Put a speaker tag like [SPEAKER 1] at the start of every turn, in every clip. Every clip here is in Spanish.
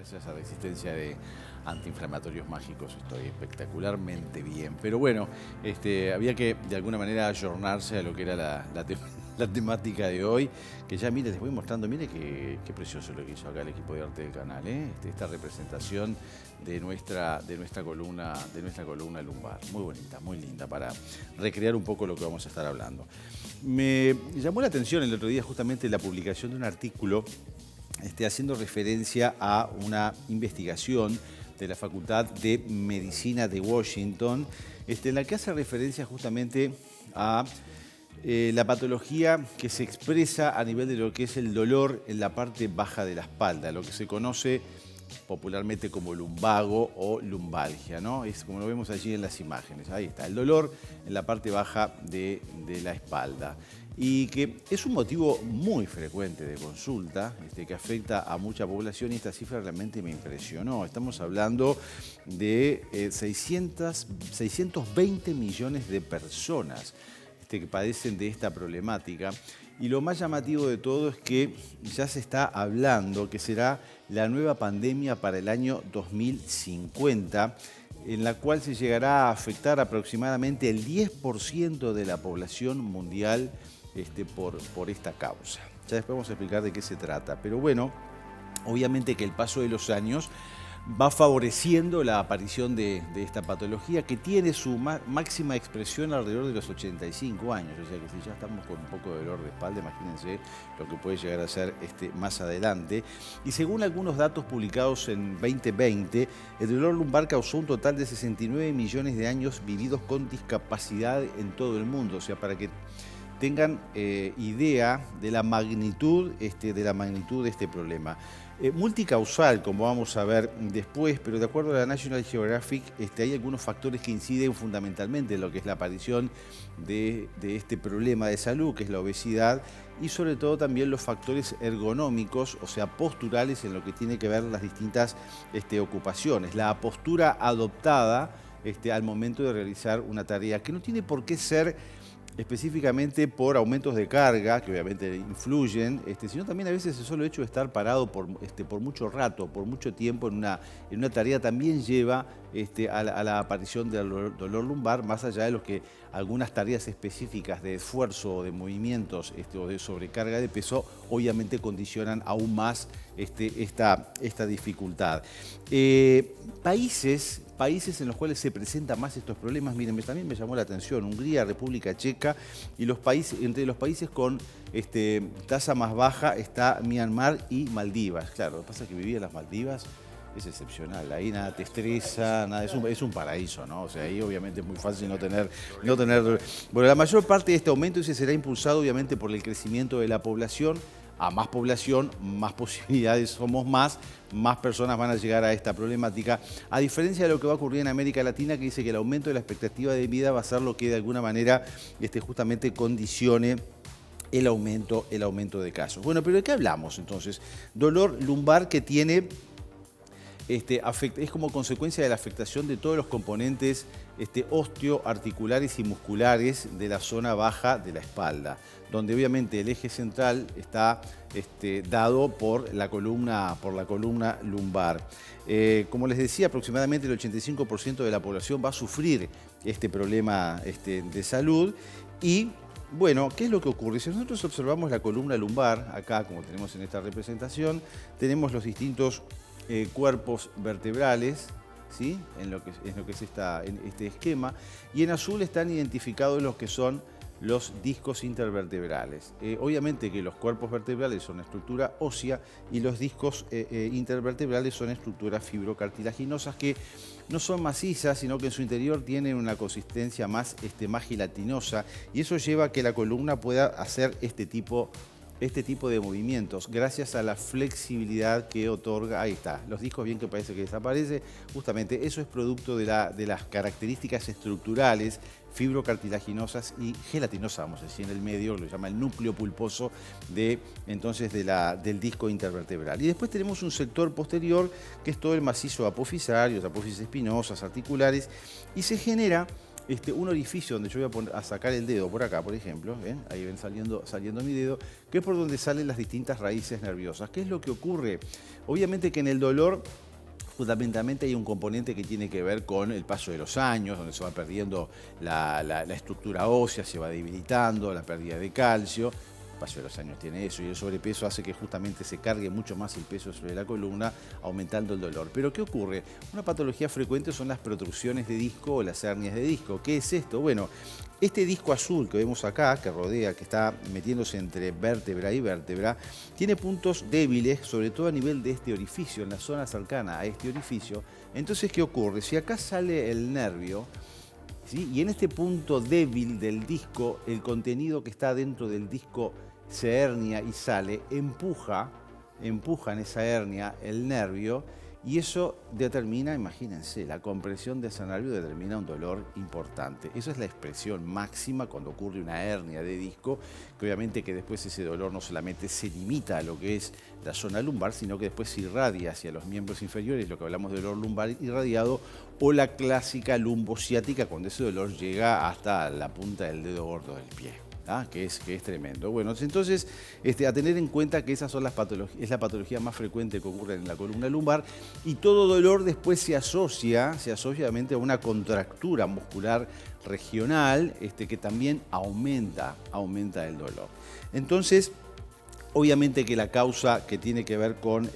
[SPEAKER 1] Gracias a la existencia de antiinflamatorios mágicos estoy espectacularmente bien. Pero bueno, había que de alguna manera ayornarse a lo que era la temática de hoy. Que ya, mire, les voy mostrando, mire qué precioso lo que hizo acá el equipo de arte del canal, ¿eh? Esta representación de nuestra columna lumbar. Muy bonita, muy linda, para recrear un poco lo que vamos a estar hablando. Me llamó la atención el otro día justamente la publicación de un artículo haciendo referencia a una investigación de la Facultad de Medicina de Washington, en la que hace referencia justamente a la patología que se expresa a nivel de lo que es el dolor en la parte baja de la espalda, lo que se conoce popularmente como lumbago o lumbalgia, ¿no? Es como lo vemos allí en las imágenes. Ahí está, el dolor en la parte baja de la espalda. Y que es un motivo muy frecuente de consulta, que afecta a mucha población, y esta cifra realmente me impresionó. Estamos hablando de 620 millones de personas que padecen de esta problemática. Y lo más llamativo de todo es que ya se está hablando que será la nueva pandemia para el año 2050, en la cual se llegará a afectar aproximadamente el 10% de la población mundial por esta causa. Ya después vamos a explicar de qué se trata. Pero bueno, obviamente que el paso de los años va favoreciendo la aparición de esta patología, que tiene su máxima expresión alrededor de los 85 años. O sea que si ya estamos con un poco de dolor de espalda, imagínense lo que puede llegar a ser más adelante. Y según algunos datos publicados en 2020, el dolor lumbar causó un total de 69 millones de años vividos con discapacidad en todo el mundo. O sea, para que tengan idea de la magnitud de este problema. Multicausal, como vamos a ver después, pero de acuerdo a la National Geographic, hay algunos factores que inciden fundamentalmente en lo que es la aparición de este problema de salud, que es la obesidad, y sobre todo también los factores ergonómicos, o sea, posturales, en lo que tiene que ver las distintas ocupaciones. La postura adoptada al momento de realizar una tarea, que no tiene por qué ser específicamente por aumentos de carga, que obviamente influyen, sino también a veces el solo hecho de estar parado por mucho rato, por mucho tiempo en una tarea, también lleva a la aparición del dolor lumbar, más allá de lo que algunas tareas específicas de esfuerzo o de movimientos o de sobrecarga de peso obviamente condicionan aún más esta dificultad. Países en los cuales se presentan más estos problemas, miren, también me llamó la atención, Hungría, República Checa, y entre los países con tasa más baja está Myanmar y Maldivas. Claro, lo que pasa es que vivir en las Maldivas es excepcional, ahí nada te estresa, nada, es un paraíso, ¿no? O sea, ahí obviamente es muy fácil no tener. Bueno, la mayor parte de este aumento será impulsado obviamente por el crecimiento de la población. A más población, más posibilidades somos, más personas van a llegar a esta problemática, a diferencia de lo que va a ocurrir en América Latina, que dice que el aumento de la expectativa de vida va a ser lo que de alguna manera justamente condicione el aumento de casos. Bueno, pero ¿de qué hablamos entonces? Dolor lumbar que tiene es como consecuencia de la afectación de todos los componentes osteoarticulares y musculares de la zona baja de la espalda, donde obviamente el eje central está dado por la columna lumbar. Como les decía, aproximadamente el 85% de la población va a sufrir este problema de salud. Y bueno, ¿qué es lo que ocurre? Si nosotros observamos la columna lumbar, acá como tenemos en esta representación, tenemos los distintos cuerpos vertebrales, ¿sí? en lo que es este esquema, y en azul están identificados los que son los discos intervertebrales. Obviamente que los cuerpos vertebrales son estructura ósea y los discos intervertebrales son estructuras fibrocartilaginosas, que no son macizas, sino que en su interior tienen una consistencia más gelatinosa, y eso lleva a que la columna pueda hacer este tipo de movimientos, gracias a la flexibilidad que otorga. Ahí está, los discos, bien que parece que desaparece, justamente eso es producto de las características estructurales, fibrocartilaginosas y gelatinosas, vamos a decir, en el medio, lo llama el núcleo pulposo del disco intervertebral. Y después tenemos un sector posterior, que es todo el macizo apofisario, apófisis espinosas, articulares, y se genera un orificio donde yo voy a sacar el dedo por acá, por ejemplo, ¿ven? Ahí ven saliendo mi dedo, que es por donde salen las distintas raíces nerviosas. ¿Qué es lo que ocurre? Obviamente que en el dolor fundamentalmente hay un componente que tiene que ver con el paso de los años, donde se va perdiendo la estructura ósea, se va debilitando, la pérdida de calcio. El paso de los años tiene eso, y el sobrepeso hace que justamente se cargue mucho más el peso sobre la columna, aumentando el dolor. Pero ¿qué ocurre? Una patología frecuente son las protrusiones de disco o las hernias de disco. ¿Qué es esto? Bueno, este disco azul que vemos acá, que rodea, que está metiéndose entre vértebra y vértebra, tiene puntos débiles, sobre todo a nivel de este orificio, en la zona cercana a este orificio. Entonces, ¿qué ocurre? Si acá sale el nervio, ¿sí? Y en este punto débil del disco, el contenido que está dentro del disco se hernia y sale, empuja en esa hernia el nervio, y eso determina, imagínense, la compresión de ese nervio determina un dolor importante. Esa es la expresión máxima cuando ocurre una hernia de disco, que obviamente que después ese dolor no solamente se limita a lo que es la zona lumbar, sino que después se irradia hacia los miembros inferiores, lo que hablamos de dolor lumbar irradiado, o la clásica lumbociática, cuando ese dolor llega hasta la punta del dedo gordo del pie. Que es tremendo. Bueno, entonces, a tener en cuenta que esas son es la patología más frecuente que ocurre en la columna lumbar, y todo dolor después se asocia obviamente a una contractura muscular regional, que también aumenta el dolor. Entonces, obviamente que la causa que tiene que ver con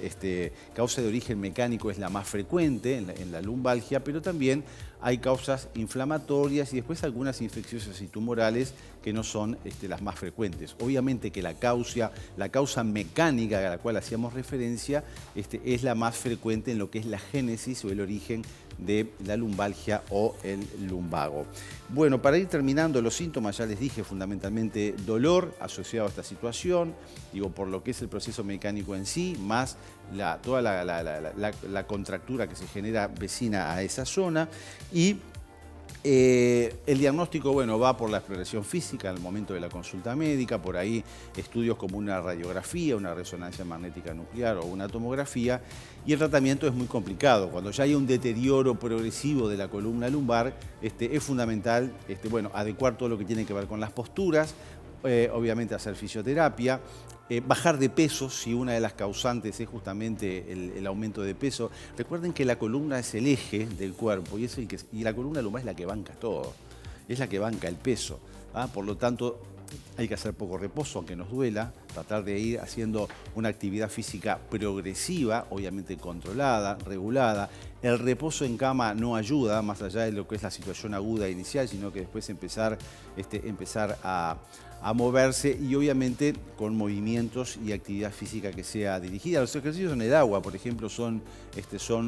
[SPEAKER 1] causa de origen mecánico es la más frecuente en la lumbalgia, pero también hay causas inflamatorias y después algunas infecciosas y tumorales que no son las más frecuentes. Obviamente que la causa mecánica a la cual hacíamos referencia es la más frecuente en lo que es la génesis o el origen de la lumbalgia o el lumbago. Bueno, para ir terminando, los síntomas, ya les dije, fundamentalmente dolor asociado a esta situación, digo, por lo que es el proceso mecánico en sí, más toda la contractura que se genera vecina a esa zona, y el diagnóstico, bueno, va por la exploración física al momento de la consulta médica, por ahí estudios como una radiografía, una resonancia magnética nuclear o una tomografía, y el tratamiento es muy complicado. Cuando ya hay un deterioro progresivo de la columna lumbar, es fundamental bueno, adecuar todo lo que tiene que ver con las posturas, obviamente hacer fisioterapia, bajar de peso si una de las causantes es justamente el aumento de peso. Recuerden que la columna es el eje del cuerpo y la columna lumbar es la que banca todo, es la que banca el peso. Por lo tanto, hay que hacer poco reposo, aunque nos duela, tratar de ir haciendo una actividad física progresiva, obviamente controlada, regulada. El reposo en cama no ayuda, más allá de lo que es la situación aguda inicial, sino que después empezar a moverse, y obviamente con movimientos y actividad física que sea dirigida. Los ejercicios en el agua, por ejemplo, son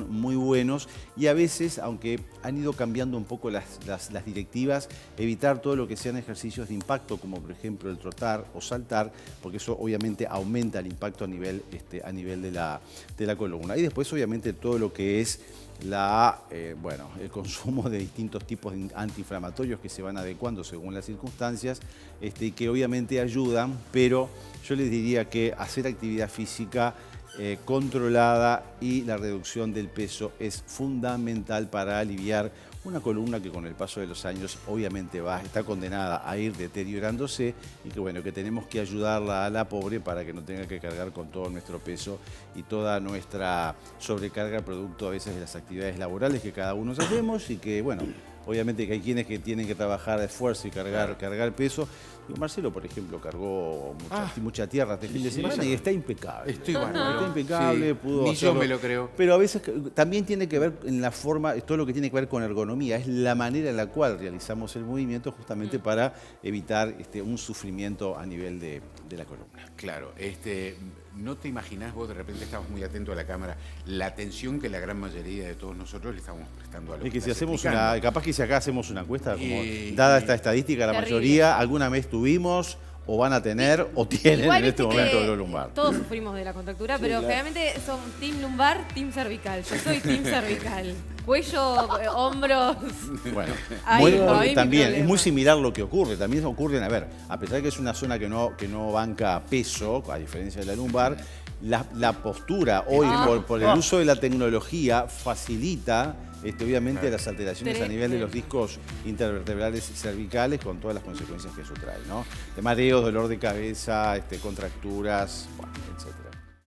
[SPEAKER 1] muy buenos, y a veces, aunque han ido cambiando un poco las directivas, evitar todo lo que sean ejercicios de impacto, como por ejemplo el trotar o saltar, porque eso obviamente aumenta el impacto a nivel de la columna. Y después obviamente todo lo que es el consumo de distintos tipos de antiinflamatorios que se van adecuando según las circunstancias, y que obviamente ayudan, pero yo les diría que hacer actividad física controlada y la reducción del peso es fundamental para aliviar una columna que con el paso de los años obviamente está condenada a ir deteriorándose, y que bueno, que tenemos que ayudarla a la pobre para que no tenga que cargar con todo nuestro peso y toda nuestra sobrecarga producto a veces de las actividades laborales que cada uno hacemos, y que bueno, obviamente que hay quienes que tienen que trabajar de esfuerzo y cargar peso. Marcelo, por ejemplo, cargó mucha tierra este fin de semana y está impecable. Está impecable, pudo
[SPEAKER 2] ni
[SPEAKER 1] hacerlo.
[SPEAKER 2] yo me lo creo.
[SPEAKER 1] Pero a veces también tiene que ver en la forma, todo lo que tiene que ver con ergonomía, es la manera en la cual realizamos el movimiento, justamente para evitar un sufrimiento a nivel de la columna.
[SPEAKER 2] Claro, no te imaginás, vos de repente estabas muy atento a la cámara, la atención que la gran mayoría de todos nosotros le estamos prestando a lo
[SPEAKER 1] Es que si
[SPEAKER 2] estás
[SPEAKER 1] hacemos
[SPEAKER 2] explicando.
[SPEAKER 1] capaz que si acá hacemos una encuesta, dada esta estadística, la mayoría alguna vez tuvimos, o van a tener, o tienen
[SPEAKER 3] Igual,
[SPEAKER 1] en este
[SPEAKER 3] viste
[SPEAKER 1] momento
[SPEAKER 3] que
[SPEAKER 1] dolor lumbar.
[SPEAKER 3] Todos sufrimos de la contractura,
[SPEAKER 1] Sí,
[SPEAKER 3] pero
[SPEAKER 1] claro.
[SPEAKER 3] generalmente son team lumbar, team cervical. Yo soy team cervical. Cuello, hombros.
[SPEAKER 1] Bueno,
[SPEAKER 3] Ahí mi
[SPEAKER 1] también es
[SPEAKER 3] problema.
[SPEAKER 1] muy similar lo que ocurre. También ocurren, a pesar de que es una zona que no banca peso, a diferencia de la lumbar, la postura hoy por el uso de la tecnología facilita obviamente
[SPEAKER 2] Claro.
[SPEAKER 1] las alteraciones a nivel de los discos intervertebrales cervicales con todas las consecuencias que eso trae, ¿no? De mareos, dolor de cabeza, contracturas, bueno, etcétera.